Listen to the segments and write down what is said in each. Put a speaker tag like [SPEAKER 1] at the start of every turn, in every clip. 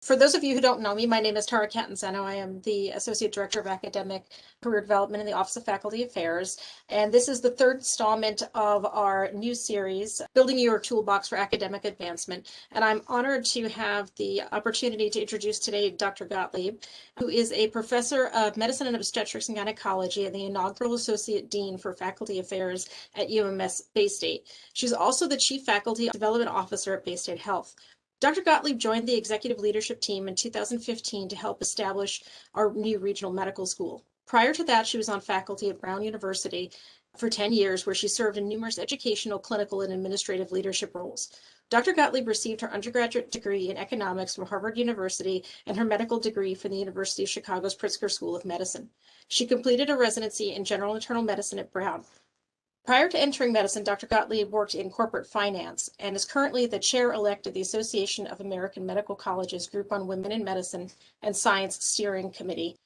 [SPEAKER 1] For those of you who don't know me, my name is Tara Catanzano. I am the Associate Director of Academic Career Development in the Office of Faculty Affairs. And this is the third installment of our new series, Building Your Toolbox for Academic Advancement. And I'm honored to have the opportunity to introduce today Dr. Gottlieb, who is a professor of medicine and obstetrics and gynecology and the inaugural Associate Dean for Faculty Affairs at UMMS-Baystate. She's also the Chief Faculty Development Officer at Baystate Health. Dr. Gottlieb joined the executive leadership team in 2015 to help establish our new regional medical school. Prior to that, she was on faculty at Brown University for 10 years, where she served in numerous educational, clinical, and administrative leadership roles. Dr. Gottlieb received her undergraduate degree in economics from Harvard University and her medical degree from the University of Chicago's Pritzker School of Medicine. She completed a residency in general internal medicine at Brown. Prior to entering medicine, Dr. Gottlieb worked in corporate finance and is currently the chair-elect of the Association of American Medical Colleges Group on Women in Medicine and Science Steering Committee.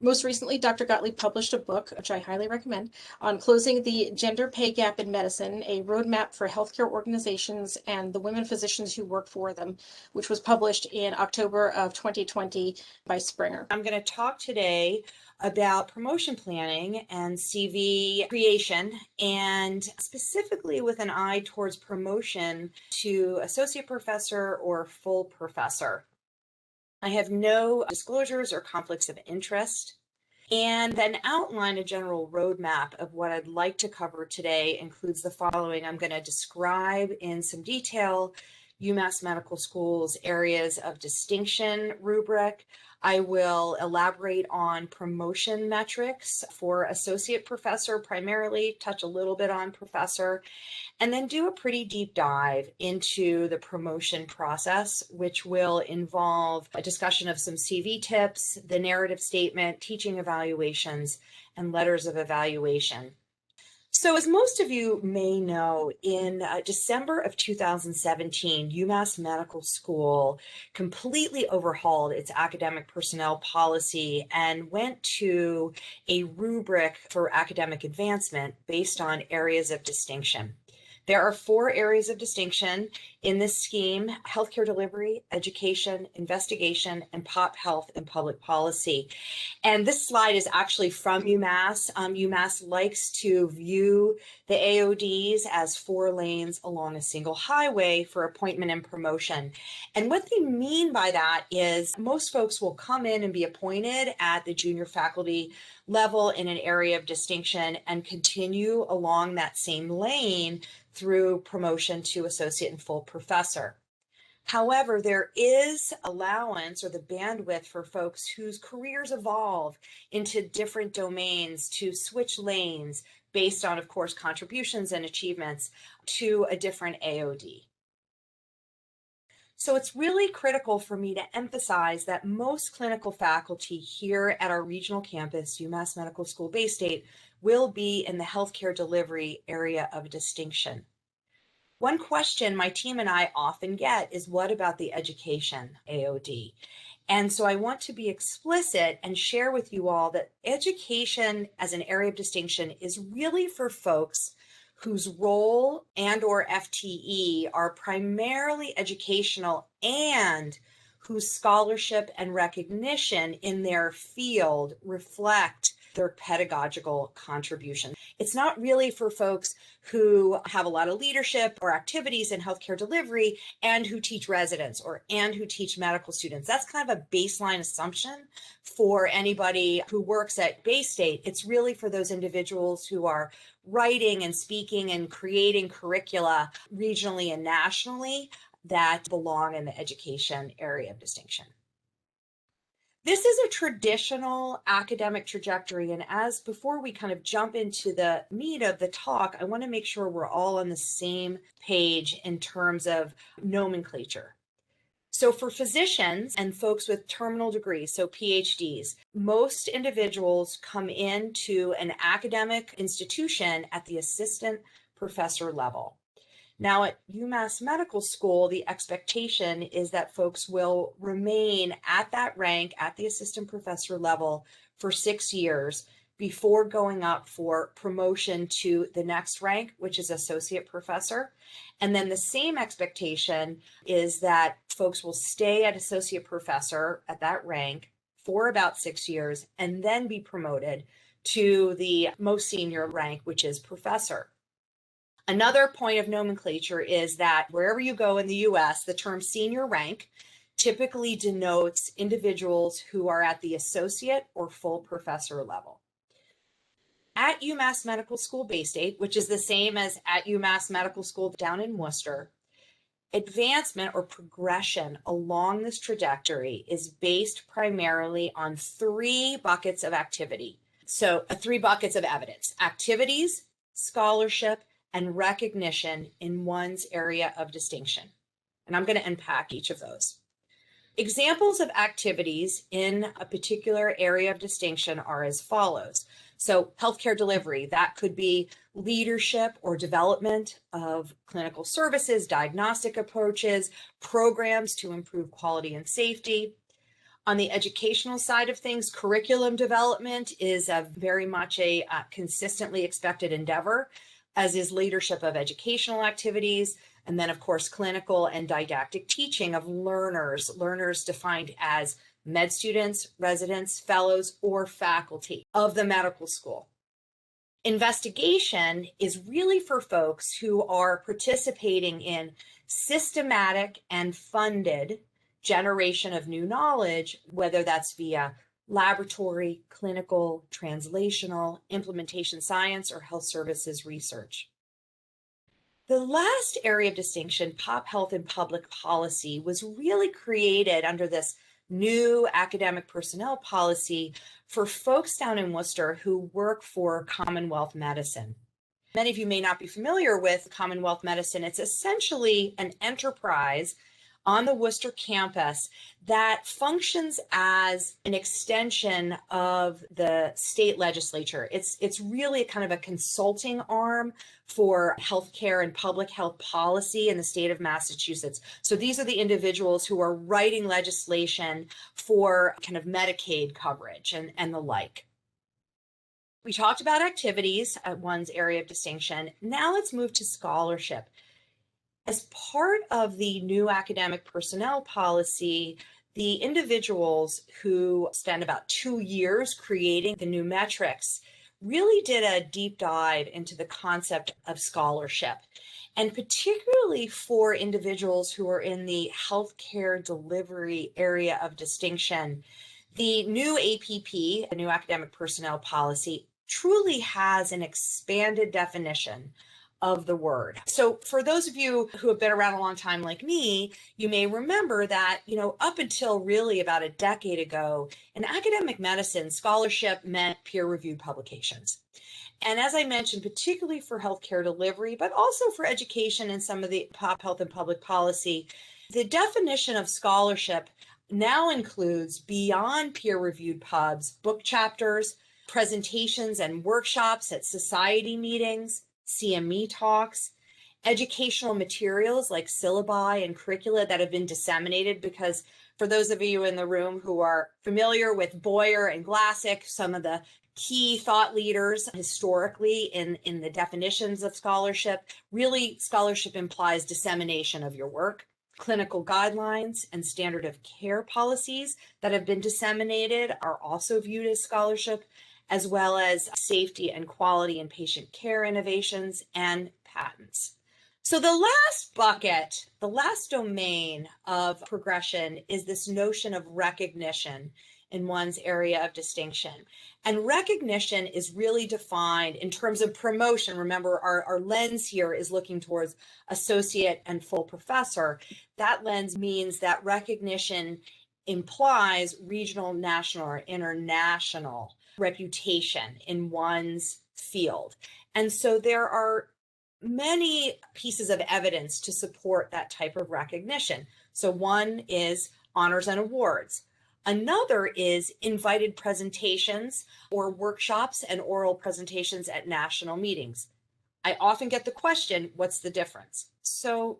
[SPEAKER 1] Most recently, Dr. Gottlieb published a book, which I highly recommend, on closing the gender pay gap in medicine, a roadmap for healthcare organizations and the women physicians who work for them, which was published in October of 2020 by Springer.
[SPEAKER 2] I'm going to talk today about promotion planning and CV creation, and specifically with an eye towards promotion to associate professor or full professor. I have no disclosures or conflicts of interest, and then outline a general roadmap of what I'd like to cover today includes the following. I'm going to describe in some detail UMass Medical School's areas of distinction rubric. I will elaborate on promotion metrics for associate professor, primarily touch a little bit on professor, and then do a pretty deep dive into the promotion process, which will involve a discussion of some CV tips, the narrative statement, teaching evaluations, and letters of evaluation. So as most of you may know, in December of 2017, UMass Medical School completely overhauled its academic personnel policy and went to a rubric for academic advancement based on areas of distinction. There are 4 areas of distinction in this scheme: healthcare delivery, education, investigation, and pop health and public policy. And this slide is actually from UMass. UMass likes to view the AODs as 4 lanes along a single highway for appointment and promotion. And what they mean by that is most folks will come in and be appointed at the junior faculty level in an area of distinction and continue along that same lane through promotion to associate and full professor. However, there is allowance or the bandwidth for folks whose careers evolve into different domains to switch lanes based on, of course, contributions and achievements to a different AOD. So it's really critical for me to emphasize that most clinical faculty here at our regional campus, UMass Medical School-Baystate, will be in the healthcare delivery area of distinction. One question my team and I often get is, what about the education AOD? And so I want to be explicit and share with you all that education as an area of distinction is really for folks whose role and or FTE are primarily educational and whose scholarship and recognition in their field reflect their pedagogical contribution. It's not really for folks who have a lot of leadership or activities in healthcare delivery and who teach residents and who teach medical students. That's kind of a baseline assumption for anybody who works at Baystate. It's really for those individuals who are writing and speaking and creating curricula regionally and nationally that belong in the education area of distinction. This is a traditional academic trajectory, and before we kind of jump into the meat of the talk, I want to make sure we're all on the same page in terms of nomenclature. So for physicians and folks with terminal degrees, so PhDs, most individuals come into an academic institution at the assistant professor level. Now at UMass Medical School, the expectation is that folks will remain at that rank at the assistant professor level for 6 years before going up for promotion to the next rank, which is associate professor. And then the same expectation is that folks will stay at associate professor at that rank for about 6 years and then be promoted to the most senior rank, which is professor. Another point of nomenclature is that wherever you go in the US, the term senior rank typically denotes individuals who are at the associate or full professor level. At UMass Medical School Baystate, which is the same as at UMass Medical School down in Worcester, advancement or progression along this trajectory is based primarily on 3 buckets of activity. So 3 buckets of evidence: activities, scholarship, and recognition in one's area of distinction. And I'm going to unpack each of those. Examples of activities in a particular area of distinction are as follows. So healthcare delivery, that could be leadership or development of clinical services, diagnostic approaches, programs to improve quality and safety. On the educational side of things, curriculum development is very much a consistently expected endeavor, as is leadership of educational activities. And then, of course, clinical and didactic teaching of learners defined as med students, residents, fellows, or faculty of the medical school. Investigation is really for folks who are participating in systematic and funded generation of new knowledge, whether that's via laboratory, clinical, translational, implementation science, or health services research. The last area of distinction, pop health and public policy, was really created under this new academic personnel policy for folks down in Worcester who work for Commonwealth Medicine. Many of you may not be familiar with Commonwealth Medicine. It's essentially an enterprise on the Worcester campus that functions as an extension of the state legislature. It's really kind of a consulting arm for healthcare and public health policy in the state of Massachusetts. So these are the individuals who are writing legislation for kind of Medicaid coverage and the like. We talked about activities at one's area of distinction. Now let's move to scholarship. As part of the new academic personnel policy, the individuals who spent about 2 years creating the new metrics really did a deep dive into the concept of scholarship. And particularly for individuals who are in the healthcare delivery area of distinction, the new APP, the new academic personnel policy, truly has an expanded definition of the word. So for those of you who have been around a long time like me, you may remember that, up until really about a decade ago, in academic medicine, scholarship meant peer-reviewed publications. And as I mentioned, particularly for healthcare delivery, but also for education and some of the pop health and public policy, the definition of scholarship now includes, beyond peer-reviewed pubs, book chapters, presentations and workshops at society meetings, CME talks, educational materials like syllabi and curricula that have been disseminated, because for those of you in the room who are familiar with Boyer and Glassick, some of the key thought leaders historically in the definitions of scholarship, really scholarship implies dissemination of your work. Clinical guidelines and standard of care policies that have been disseminated are also viewed as scholarship, as well as safety and quality in patient care innovations and patents. So the last bucket, the last domain of progression is this notion of recognition in one's area of distinction. And recognition is really defined in terms of promotion. Remember, our lens here is looking towards associate and full professor. That lens means that recognition implies regional, national, or international reputation in one's field. And so there are many pieces of evidence to support that type of recognition. So one is honors and awards. Another is invited presentations or workshops and oral presentations at national meetings. I often get the question, what's the difference? So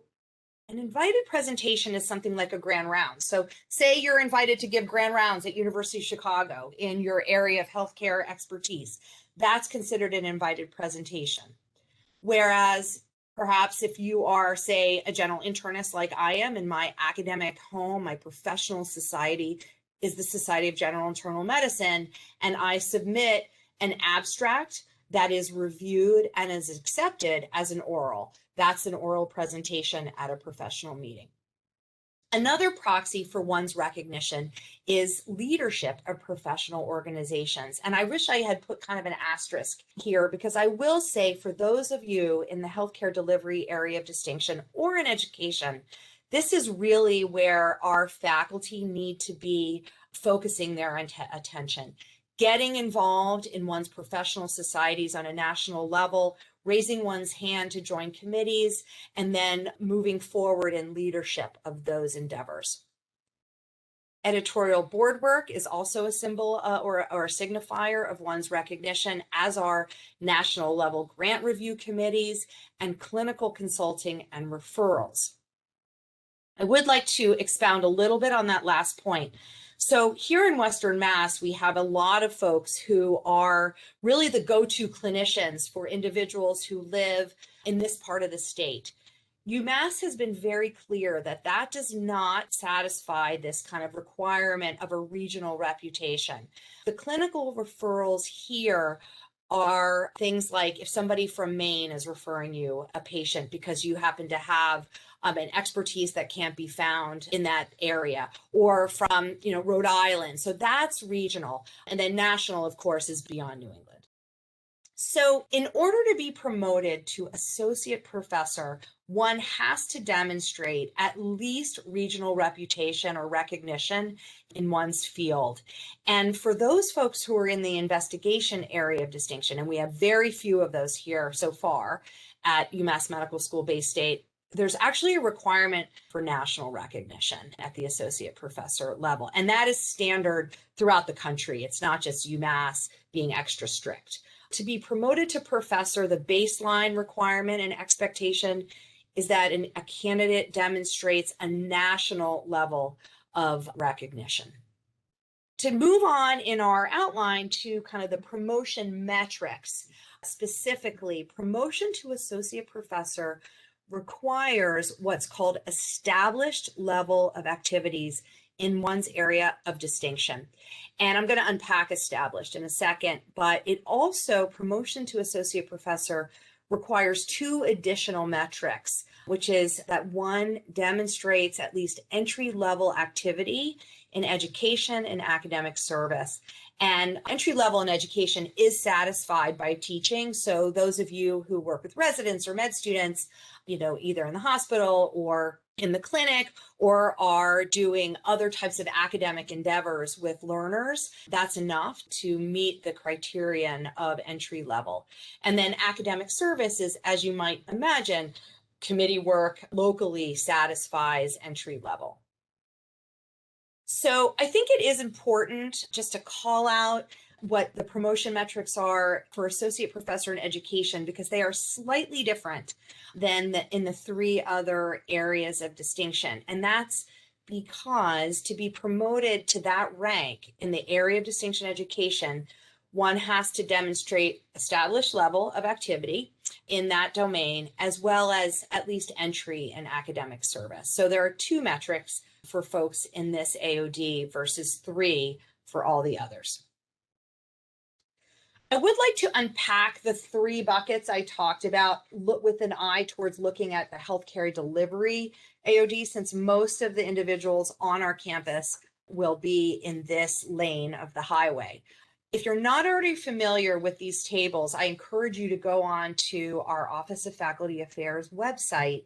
[SPEAKER 2] An invited presentation is something like a grand round. So say you're invited to give grand rounds at University of Chicago in your area of healthcare expertise. That's considered an invited presentation. Whereas perhaps if you are, say, a general internist like I am, in my academic home, my professional society is the Society of General Internal Medicine, and I submit an abstract that is reviewed and is accepted as an oral. That's an oral presentation at a professional meeting. Another proxy for one's recognition is leadership of professional organizations. And I wish I had put kind of an asterisk here, because I will say for those of you in the healthcare delivery area of distinction or in education, this is really where our faculty need to be focusing their attention. Getting involved in one's professional societies on a national level, raising one's hand to join committees, and then moving forward in leadership of those endeavors. Editorial board work is also a symbol or a signifier of one's recognition, as are national level grant review committees and clinical consulting and referrals. I would like to expound a little bit on that last point. So here in Western Mass, we have a lot of folks who are really the go-to clinicians for individuals who live in this part of the state. UMass has been very clear that that does not satisfy this kind of requirement of a regional reputation. The clinical referrals here are things like if somebody from Maine is referring you a patient because you happen to have an expertise that can't be found in that area, or from Rhode Island. So that's regional. And then national, of course, is beyond New England. So in order to be promoted to associate professor, one has to demonstrate at least regional reputation or recognition in one's field. And for those folks who are in the investigation area of distinction, and we have very few of those here so far at UMass Medical School Baystate, there's actually a requirement for national recognition at the associate professor level. And that is standard throughout the country. It's not just UMass being extra strict. To be promoted to professor, the baseline requirement and expectation is that a candidate demonstrates a national level of recognition. To move on in our outline to kind of the promotion metrics, specifically, promotion to associate professor requires what's called established level of activities in one's area of distinction. And I'm going to unpack established in a second, but it also, promotion to associate professor requires two additional metrics, which is that one demonstrates at least entry-level activity in education and academic service. And entry level in education is satisfied by teaching. So those of you who work with residents or med students, either in the hospital or in the clinic, or are doing other types of academic endeavors with learners, that's enough to meet the criterion of entry level. And then academic services, as you might imagine, committee work locally satisfies entry level. So I think it is important just to call out what the promotion metrics are for associate professor in education, because they are slightly different than in the three other areas of distinction. And that's because to be promoted to that rank in the area of distinction education, one has to demonstrate established level of activity in that domain, as well as at least entry in academic service. So there are two metrics for folks in this AOD versus three for all the others. I would like to unpack the three buckets I talked about with an eye towards looking at the healthcare delivery AOD, since most of the individuals on our campus will be in this lane of the highway. If you're not already familiar with these tables, I encourage you to go on to our Office of Faculty Affairs website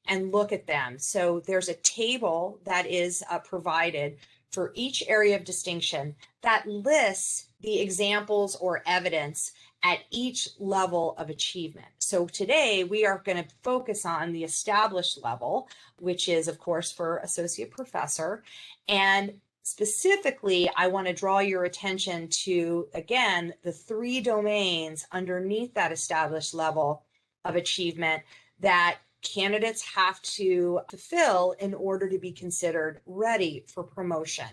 [SPEAKER 2] and look at them. So there's a table that is provided for each area of distinction that lists the examples or evidence at each level of achievement. So today we are going to focus on the established level, which is of course for associate professor. And specifically, I want to draw your attention to, again, the three domains underneath that established level of achievement that candidates have to fulfill in order to be considered ready for promotion.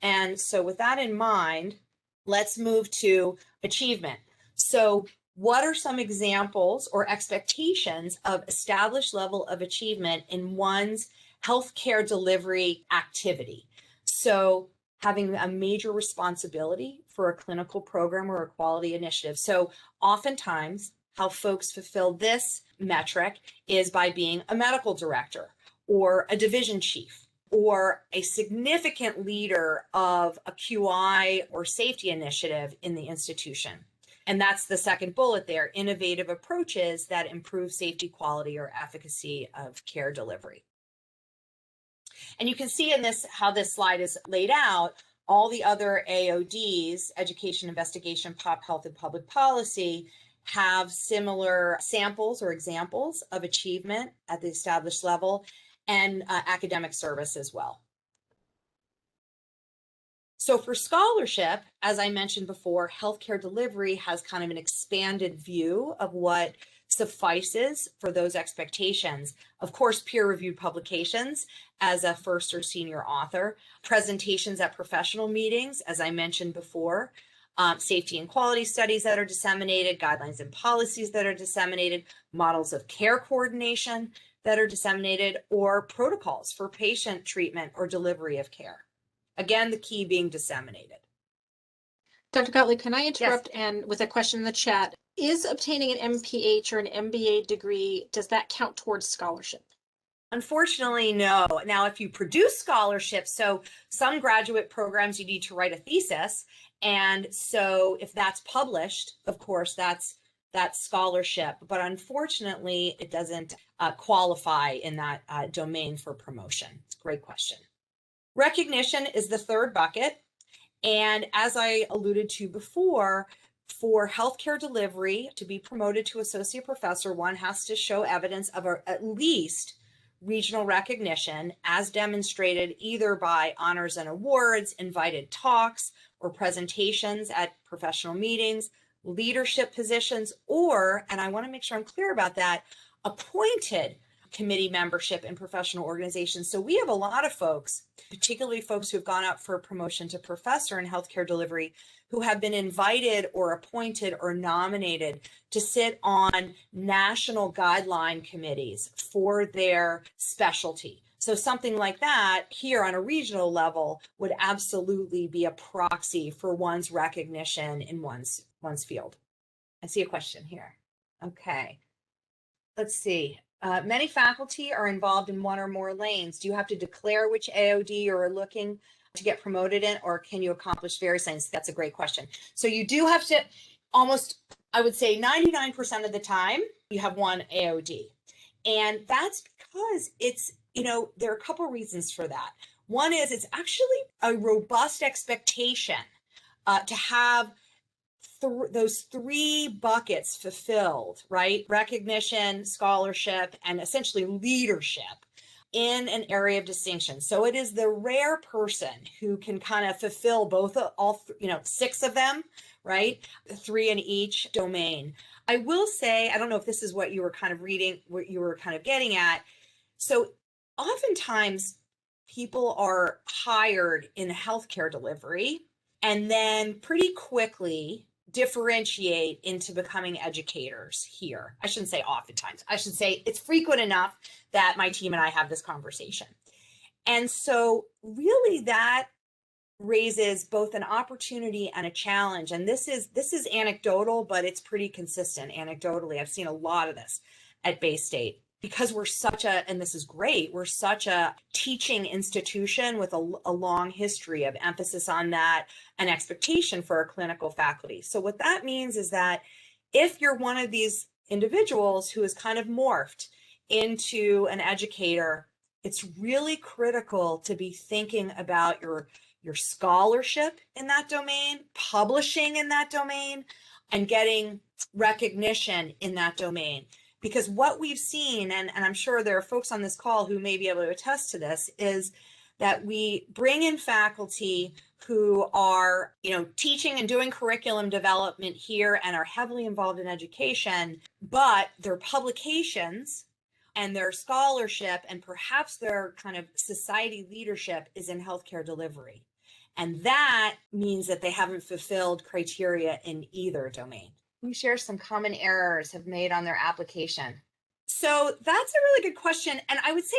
[SPEAKER 2] And so with that in mind, let's move to achievement. So what are some examples or expectations of established level of achievement in one's healthcare delivery activity? So having a major responsibility for a clinical program or a quality initiative. So oftentimes how folks fulfill this metric is by being a medical director or a division chief or a significant leader of a QI or safety initiative in the institution. And that's the second bullet there, innovative approaches that improve safety, quality, or efficacy of care delivery. And you can see in this how this slide is laid out, all the other AODs, education, investigation, pop health, and public policy, have similar samples or examples of achievement at the established level, and academic service as well. So for scholarship, as I mentioned before, healthcare delivery has kind of an expanded view of what suffices for those expectations. Of course, peer-reviewed publications as a first or senior author, presentations at professional meetings, as I mentioned before, safety and quality studies that are disseminated, guidelines and policies that are disseminated, models of care coordination that are disseminated, or protocols for patient treatment or delivery of care. Again, the key being disseminated.
[SPEAKER 1] Dr. Gottlieb, can I interrupt
[SPEAKER 2] Yes.
[SPEAKER 1] and with a question in the chat? Is obtaining an MPH or an MBA degree, does that count towards scholarship?
[SPEAKER 2] Unfortunately, no. Now, if you produce scholarships, so some graduate programs, you need to write a thesis. And so if that's published, of course, that's scholarship. But unfortunately, it doesn't qualify in that domain for promotion. It's a great question. Recognition is the third bucket. And as I alluded to before, for healthcare delivery to be promoted to associate professor, one has to show evidence of at least regional recognition as demonstrated either by honors and awards, invited talks or presentations at professional meetings, leadership positions, or, and I want to make sure I'm clear about that, appointed committee membership in professional organizations. So we have a lot of folks, particularly folks who have gone up for promotion to professor in healthcare delivery, who have been invited or appointed or nominated to sit on national guideline committees for their specialty. So something like that here on a regional level would absolutely be a proxy for one's recognition in one's field. I see a question here. Okay, let's see. Many faculty are involved in one or more lanes. Do you have to declare which AOD you're looking to get promoted in, or can you accomplish various lanes? That's a great question. So you do have to almost, I would say 99% of the time, you have one AOD. And that's because it's, there are a couple of reasons for that. One is it's actually a robust expectation to have those three buckets fulfilled, right? Recognition, scholarship, and essentially leadership in an area of distinction. So it is the rare person who can kind of fulfill both, six of them, right? Three in each domain. I will say, I don't know if this is what you were kind of reading, what you were kind of getting at. So oftentimes people are hired in healthcare delivery and then pretty quickly differentiate into becoming educators here. I shouldn't say oftentimes. I should say it's frequent enough that my team and I have this conversation. And so really that raises both an opportunity and a challenge. And this is anecdotal, but it's pretty consistent anecdotally. I've seen a lot of this at Baystate because we're such a, and this is great, we're such a teaching institution with a long history of emphasis on that and expectation for our clinical faculty. So what that means is that if you're one of these individuals who is kind of morphed into an educator, it's really critical to be thinking about your scholarship in that domain, publishing in that domain, and getting recognition in that domain. Because what we've seen, and I'm sure there are folks on this call who may be able to attest to this, is that we bring in faculty who are, teaching and doing curriculum development here and are heavily involved in education, but their publications and their scholarship and perhaps their kind of society leadership is in healthcare delivery. And that means that they haven't fulfilled criteria in either domain. Let me share some common errors have made on their application. So that's a really good question. And I would say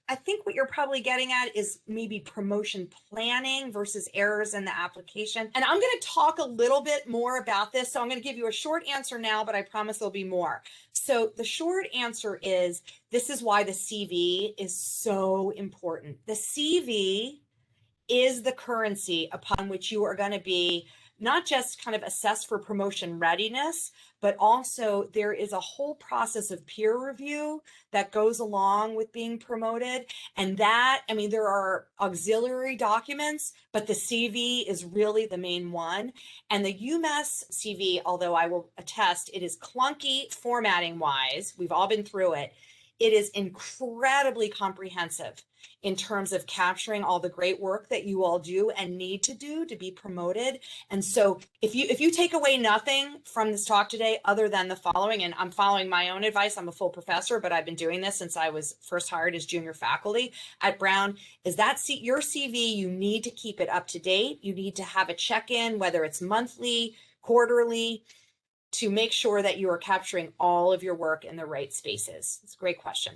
[SPEAKER 2] I think what you're probably getting at is maybe promotion planning versus errors in the application. And I'm going to talk a little bit more about this. So I'm going to give you a short answer now, but I promise there'll be more. So the short answer is, this is why the CV is so important. The CV is the currency upon which you are going to be not just kind of assessed for promotion readiness, but also there is a whole process of peer review that goes along with being promoted. And that, I mean, there are auxiliary documents, but the CV is really the main one. And the UMass CV, although I will attest, it is clunky formatting wise. We've all been through it. It is incredibly comprehensive in terms of capturing all the great work that you all do and need to do to be promoted. And so if you take away nothing from this talk today other than the following, and I'm following my own advice, I'm a full professor, but I've been doing this since I was first hired as junior faculty at Brown, is that your CV, you need to keep it up to date. You need to have a check-in, whether it's monthly, quarterly, to make sure that you are capturing all of your work in the right spaces. It's a great question.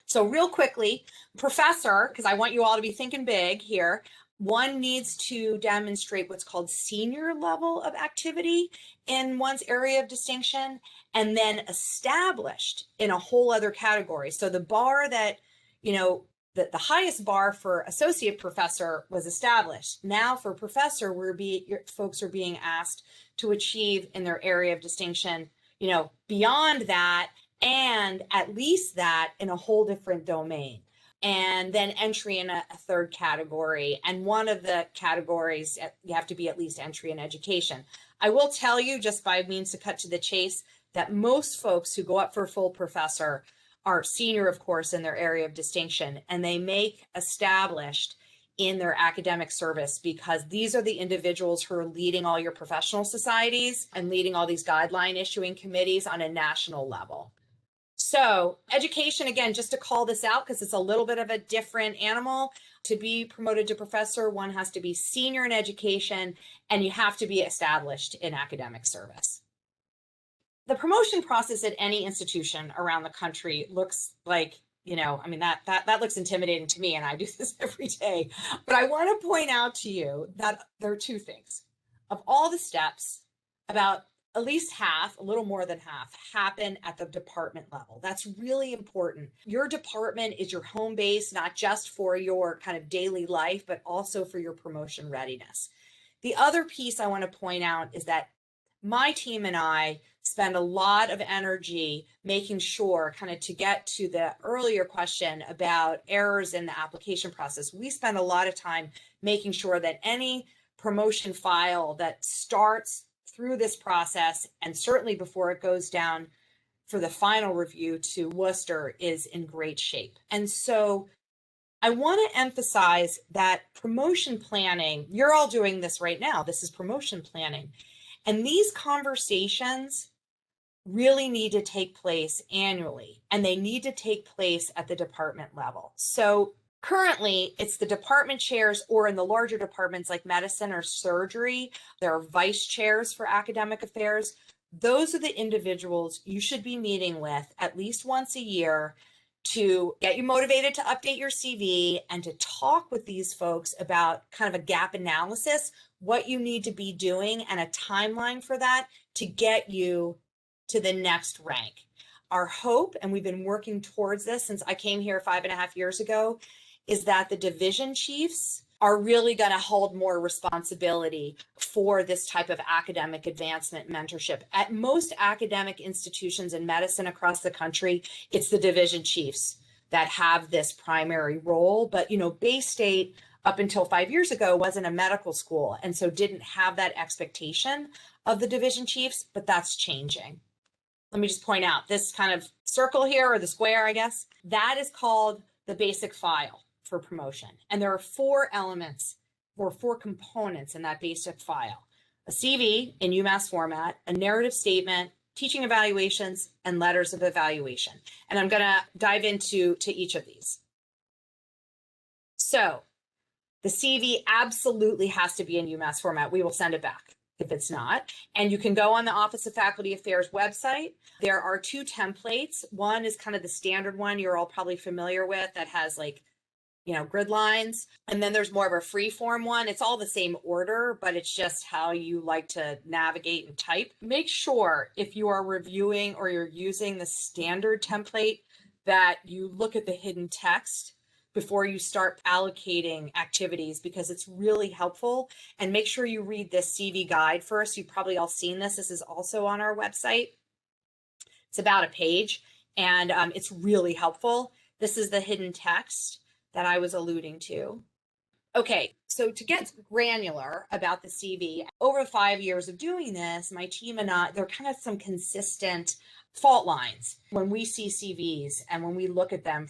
[SPEAKER 2] So real quickly, professor, because I want you all to be thinking big here, one needs to demonstrate what's called senior level of activity in one's area of distinction, and then established in a whole other category. So the bar that, the highest bar for associate professor was established. Now for professor, folks are being asked to achieve in their area of distinction, beyond that, and at least that in a whole different domain. And then entry in a third category. And one of the categories, you have to be at least entry in education. I will tell you, just by means to cut to the chase, that most folks who go up for full professor are senior, of course, in their area of distinction, and they make established in their academic service, because these are the individuals who are leading all your professional societies and leading all these guideline issuing committees on a national level. So education, again, just to call this out, because it's a little bit of a different animal. To be promoted to professor, one has to be senior in education, and you have to be established in academic service. The promotion process at any institution around the country looks like, that looks intimidating to me, and I do this every day. But I want to point out to you that there are two things. Of all the steps, about at least half, a little more than half, happen at the department level. That's really important. Your department is your home base, not just for your kind of daily life, but also for your promotion readiness. The other piece I want to point out is that my team and I spend a lot of energy making sure, kind of to get to the earlier question about errors in the application process, we spend a lot of time making sure that any promotion file that starts through this process, and certainly before it goes down for the final review to Worcester, is in great shape. And so I want to emphasize that promotion planning, you're all doing this right now. This is promotion planning. And these conversations really need to take place annually, and they need to take place at the department level. So currently, it's the department chairs, or in the larger departments like medicine or surgery, there are vice chairs for academic affairs. Those are the individuals you should be meeting with at least once a year to get you motivated to update your CV and to talk with these folks about kind of a gap analysis, what you need to be doing, and a timeline for that to get you to the next rank. Our hope, and we've been working towards this since I came here 5.5 years ago, is that the division chiefs are really going to hold more responsibility for this type of academic advancement mentorship. At most academic institutions in medicine across the country, it's the division chiefs that have this primary role. But, Baystate, up until 5 years ago, wasn't a medical school, and so didn't have that expectation of the division chiefs, but that's changing. Let me just point out this kind of circle here, or the square, I guess, that is called the basic file for promotion. And there are 4 elements or 4 components in that basic file: a CV in UMass format, a narrative statement, teaching evaluations, and letters of evaluation. And I'm going to dive into each of these. So the CV absolutely has to be in UMass format. We will send it back if it's not. And you can go on the Office of Faculty Affairs website. There are two templates. One is kind of the standard one you're all probably familiar with that has like, grid lines. And then there's more of a free form one. It's all the same order, but it's just how you like to navigate and type. Make sure if you are reviewing or you're using the standard template that you look at the hidden text before you start allocating activities, because it's really helpful. And make sure you read this CV guide first. You've probably all seen this. This is also on our website. It's about a page, and it's really helpful. This is the hidden text that I was alluding to. Okay, so to get granular about the CV, over 5 years of doing this, my team and I, there are kind of some consistent fault lines when we see CVs and when we look at them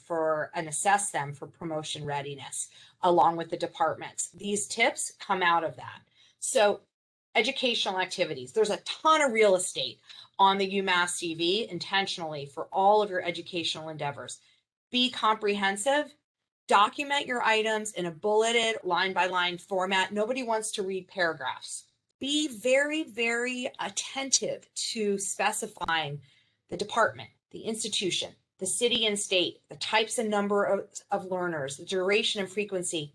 [SPEAKER 2] and assess them for promotion readiness, along with the departments. These tips come out of that. So educational activities, there's a ton of real estate on the UMass CV intentionally for all of your educational endeavors. Be comprehensive. Document your items in a bulleted line-by-line format. Nobody wants to read paragraphs. Be very, very attentive to specifying the department, the institution, the city and state, the types and number of learners, the duration and frequency.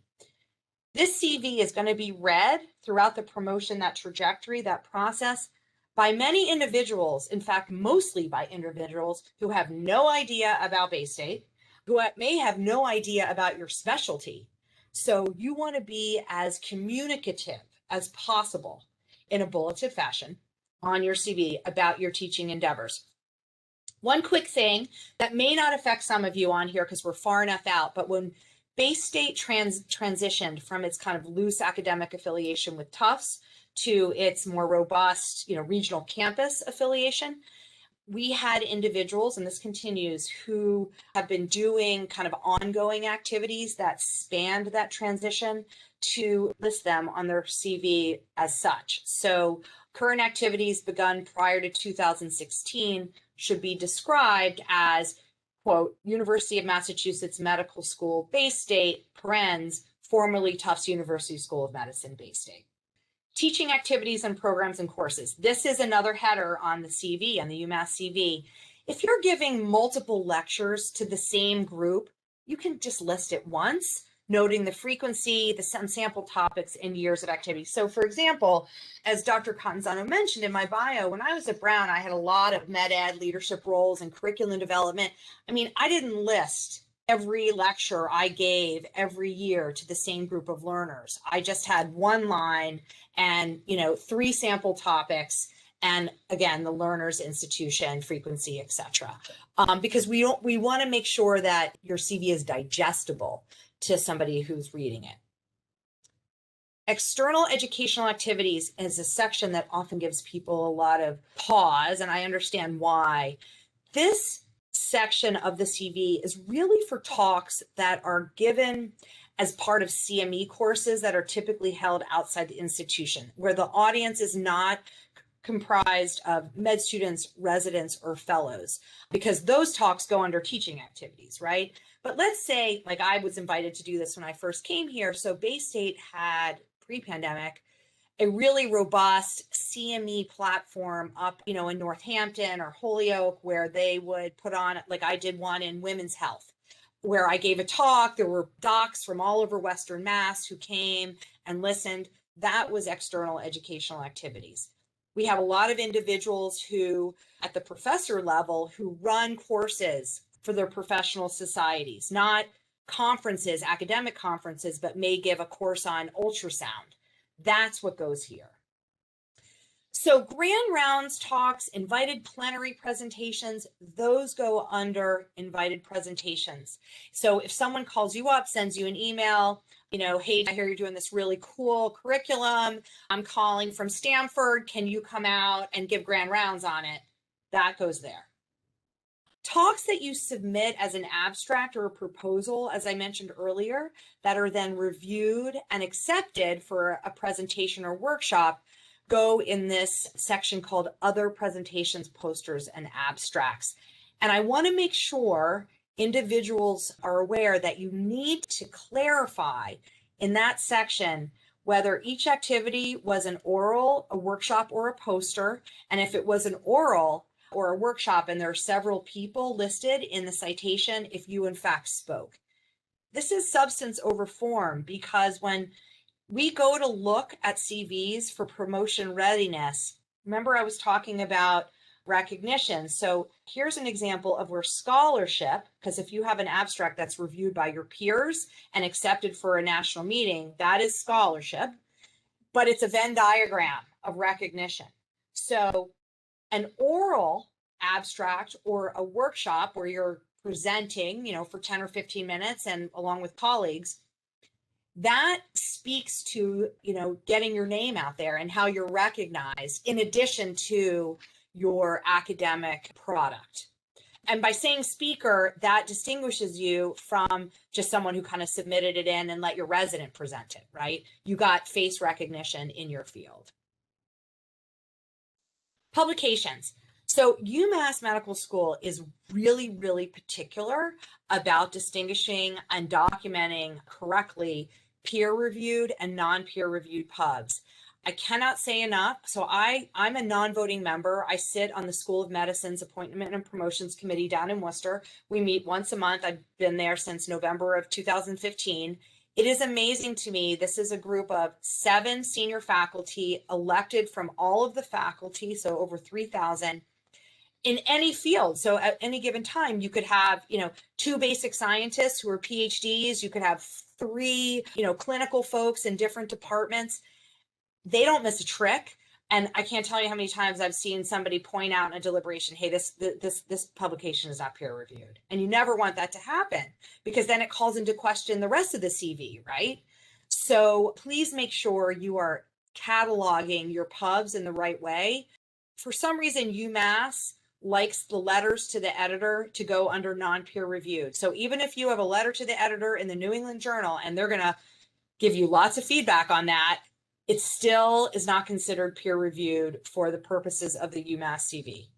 [SPEAKER 2] This CV is going to be read throughout the promotion, that trajectory, that process, by many individuals, in fact, mostly by individuals who have no idea about Baystate, who may have no idea about your specialty. So you want to be as communicative as possible in a bulleted fashion on your CV about your teaching endeavors. One quick thing that may not affect some of you on here because we're far enough out, but when Baystate transitioned from its kind of loose academic affiliation with Tufts to its more robust, regional campus affiliation, we had individuals, and this continues, who have been doing kind of ongoing activities that spanned that transition to list them on their CV as such. So current activities begun prior to 2016 should be described as, quote, University of Massachusetts Medical School, Baystate, parens, formerly Tufts University School of Medicine, Baystate. Teaching activities and programs and courses. This is another header on the CV, on the UMass CV. If you're giving multiple lectures to the same group, you can just list it once, noting the frequency, the sample topics, and years of activity. So for example, as Dr. Catanzano mentioned in my bio, when I was at Brown, I had a lot of med ed leadership roles and curriculum development. I mean, I didn't list every lecture I gave every year to the same group of learners. I just had one line and 3 sample topics, and again, the learner's institution, frequency, etc. Because we want to make sure that your CV is digestible to somebody who's reading it. External educational activities is a section that often gives people a lot of pause, and I understand why. This section of the CV is really for talks that are given as part of CME courses that are typically held outside the institution, where the audience is not comprised of med students, residents, or fellows, because those talks go under teaching activities, right? But let's say, like I was invited to do this when I first came here. So Baystate had, pre-pandemic, a really robust CME platform up, in Northampton or Holyoke, where they would put on, like I did one in women's health, where I gave a talk. There were docs from all over Western Mass who came and listened. That was external educational activities. We have a lot of individuals who, at the professor level, who run courses for their professional societies, not conferences, academic conferences, but may give a course on ultrasound. That's what goes here. So grand rounds, talks, invited plenary presentations, those go under invited presentations. So if someone calls you up, sends you an email, hey, I hear you're doing this really cool curriculum. I'm calling from Stanford. Can you come out and give grand rounds on it? That goes there. Talks that you submit as an abstract or a proposal, as I mentioned earlier, that are then reviewed and accepted for a presentation or workshop, go in this section called Other Presentations, Posters, and Abstracts. And I want to make sure individuals are aware that you need to clarify in that section whether each activity was an oral, a workshop, or a poster. And if it was an oral or a workshop and there are several people listed in the citation, if you in fact spoke. This is substance over form, because when we go to look at CVs for promotion readiness, remember I was talking about recognition. So here's an example of where scholarship, because if you have an abstract that's reviewed by your peers and accepted for a national meeting, that is scholarship, but it's a Venn diagram of recognition. So an oral abstract or a workshop where you're presenting, for 10 or 15 minutes and along with colleagues, that speaks to, getting your name out there and how you're recognized in addition to your academic product. And by saying speaker, that distinguishes you from just someone who kind of submitted it in and let your resident present it, right? You got face recognition in your field. Publications. So UMass Medical School is really, really particular about distinguishing and documenting correctly peer-reviewed and non-peer-reviewed pubs. I cannot say enough. So I'm a non-voting member. I sit on the School of Medicine's Appointment and Promotions Committee down in Worcester. We meet once a month. I've been there since November of 2015. It is amazing to me. This is a group of 7 senior faculty elected from all of the faculty, so over 3,000 in any field. So at any given time, you could have, 2 basic scientists who are PhDs. You could have 3, clinical folks in different departments. They don't miss a trick. And I can't tell you how many times I've seen somebody point out in a deliberation, hey, this publication is not peer reviewed. And you never want that to happen, because then it calls into question the rest of the CV, right? So please make sure you are cataloging your pubs in the right way. For some reason, UMass likes the letters to the editor to go under non-peer reviewed. So even if you have a letter to the editor in the New England Journal and they're going to give you lots of feedback on that, it still is not considered peer reviewed for the purposes of the UMass CV.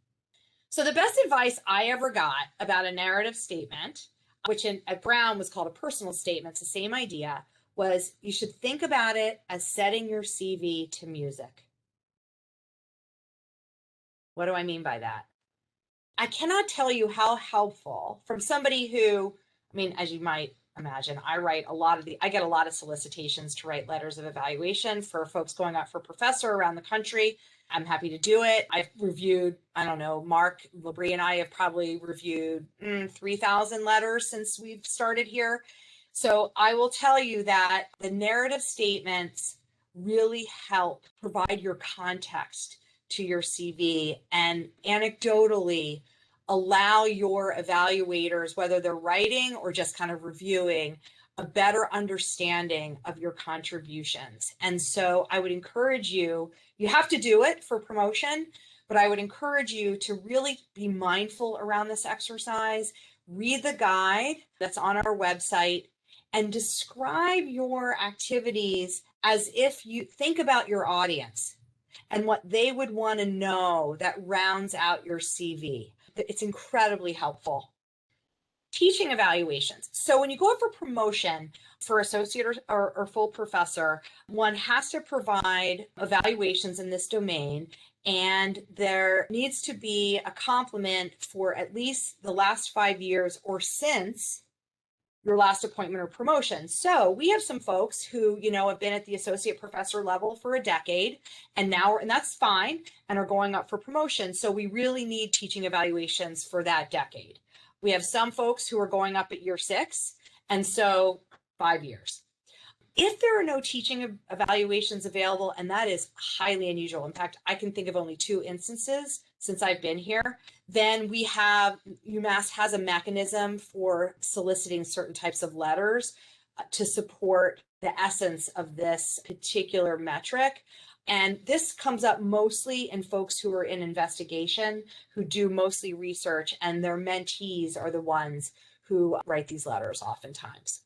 [SPEAKER 2] So the best advice I ever got about a narrative statement, which at Brown was called a personal statement, it's the same idea, was you should think about it as setting your CV to music. What do I mean by that? I cannot tell you how helpful from somebody who, as you might imagine, I get a lot of solicitations to write letters of evaluation for folks going out for professor around the country. I'm happy to do it. I've reviewed, Mark Labrie and I have probably reviewed 3,000 letters since we've started here. So I will tell you that the narrative statements really help provide your context to your CV and anecdotally allow your evaluators, whether they're writing or just kind of reviewing, a better understanding of your contributions. And so I would encourage you, you have to do it for promotion, but I would encourage you to really be mindful around this exercise, read the guide that's on our website, and describe your activities as if you think about your audience and what they would want to know that rounds out your CV. It's incredibly helpful. Teaching evaluations. So when you go up for promotion for associate or full professor, one has to provide evaluations in this domain, and there needs to be a complement for at least the last 5 years or since your last appointment or promotion. So we have some folks who, have been at the associate professor level for a decade and that's fine, and are going up for promotion. So we really need teaching evaluations for that decade. We have some folks who are going up at year 6, and so 5 years. If there are no teaching evaluations available, and that is highly unusual, in fact, I can think of only 2 instances since I've been here, then UMass has a mechanism for soliciting certain types of letters to support the essence of this particular metric. And this comes up mostly in folks who are in investigation, who do mostly research, and their mentees are the ones who write these letters oftentimes.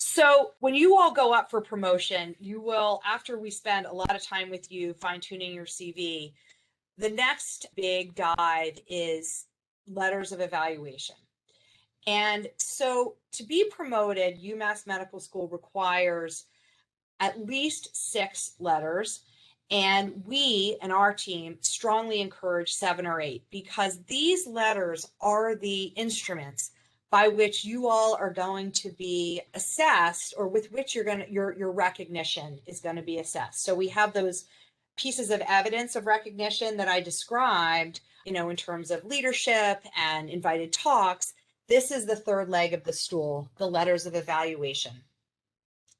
[SPEAKER 2] So when you all go up for promotion, you will, after we spend a lot of time with you fine-tuning your CV, the next big dive is letters of evaluation. And so to be promoted, UMass Medical School requires at least 6 letters. And we and our team strongly encourage 7 or 8 because these letters are the instruments by which you all are going to be assessed, or with which your recognition is going to be assessed. So we have those pieces of evidence of recognition that I described, in terms of leadership and invited talks. This is the third leg of the stool, the letters of evaluation.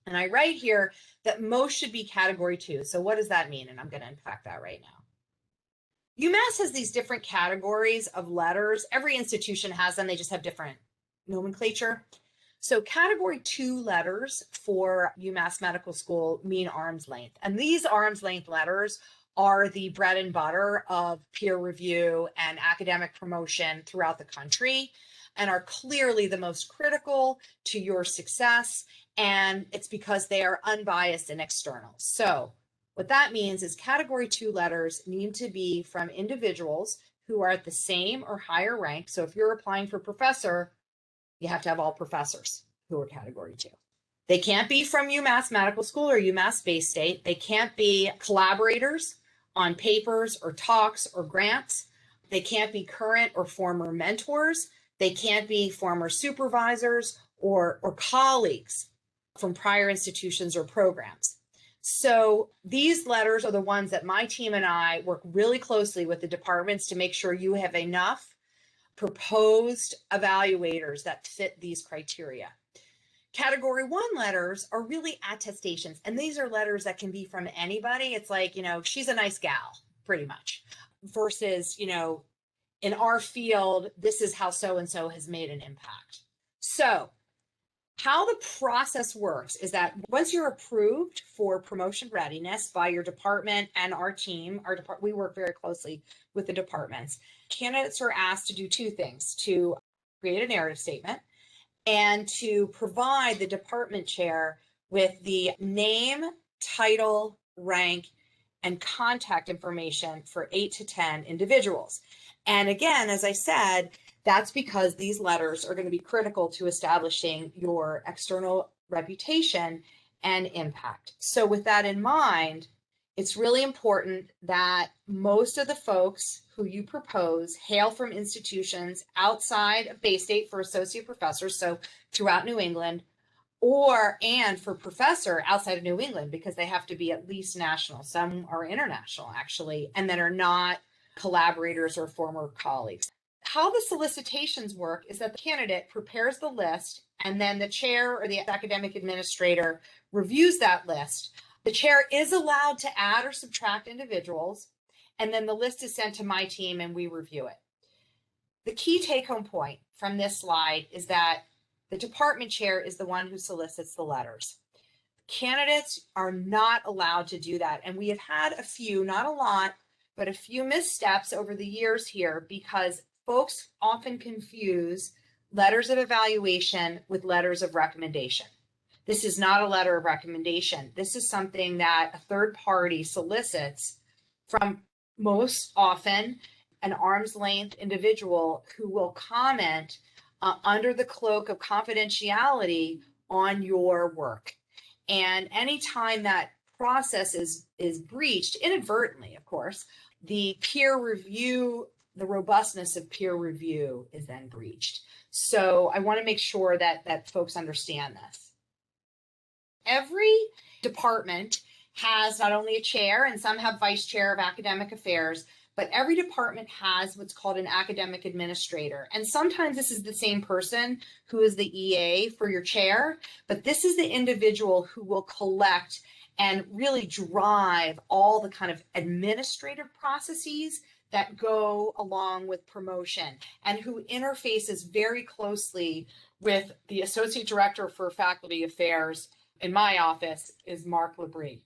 [SPEAKER 2] And I write here that most should be category 2. So what does that mean? And I'm going to unpack that right now. UMass has these different categories of letters. Every institution has them. They just have different nomenclature. So category 2 letters for UMass Medical School mean arm's length. And these arm's length letters are the bread and butter of peer review and academic promotion throughout the country, and are clearly the most critical to your success. And it's because they are unbiased and external. So what that means is category 2 letters need to be from individuals who are at the same or higher rank. So if you're applying for professor, you have to have all professors who are category 2. They can't be from UMass Medical School or UMMS-Baystate. They can't be collaborators on papers or talks or grants. They can't be current or former mentors. They can't be former supervisors or colleagues from prior institutions or programs. So these letters are the ones that my team and I work really closely with the departments to make sure you have enough proposed evaluators that fit these criteria. Category 1 letters are really attestations, and these are letters that can be from anybody. It's like, she's a nice gal, pretty much, versus, in our field, this is how so-and-so has made an impact. So how the process works is that once you're approved for promotion readiness by your department and our team, we work very closely with the departments. Candidates are asked to do 2 things: to create a narrative statement and to provide the department chair with the name, title, rank, and contact information for 8 to 10 individuals. And again, as I said, that's because these letters are going to be critical to establishing your external reputation and impact. So with that in mind, it's really important that most of the folks who you propose hail from institutions outside of Baystate for associate professors, so throughout New England, and for professor outside of New England, because they have to be at least national. Some are international, actually, and that are not collaborators or former colleagues. How the solicitations work is that the candidate prepares the list, and then the chair or the academic administrator reviews that list. The chair is allowed to add or subtract individuals, and then the list is sent to my team and we review it. The key take-home point from this slide is that the department chair is the one who solicits the letters. Candidates are not allowed to do that, and we have had a few, not a lot, but a few missteps over the years here because folks often confuse letters of evaluation with letters of recommendation. This is not a letter of recommendation. This is something that a third party solicits from, most often, an arm's length individual who will comment under the cloak of confidentiality on your work. And anytime that process is breached, inadvertently, of course, the peer review, the robustness of peer review is then breached. So I want to make sure that folks understand this. Every department has not only a chair, and some have vice chair of academic affairs, but every department has what's called an academic administrator. And sometimes this is the same person who is the EA for your chair, but this is the individual who will collect and really drive all the kind of administrative processes that go along with promotion, and who interfaces very closely with the Associate Director for Faculty Affairs in my office is Mark Labrie.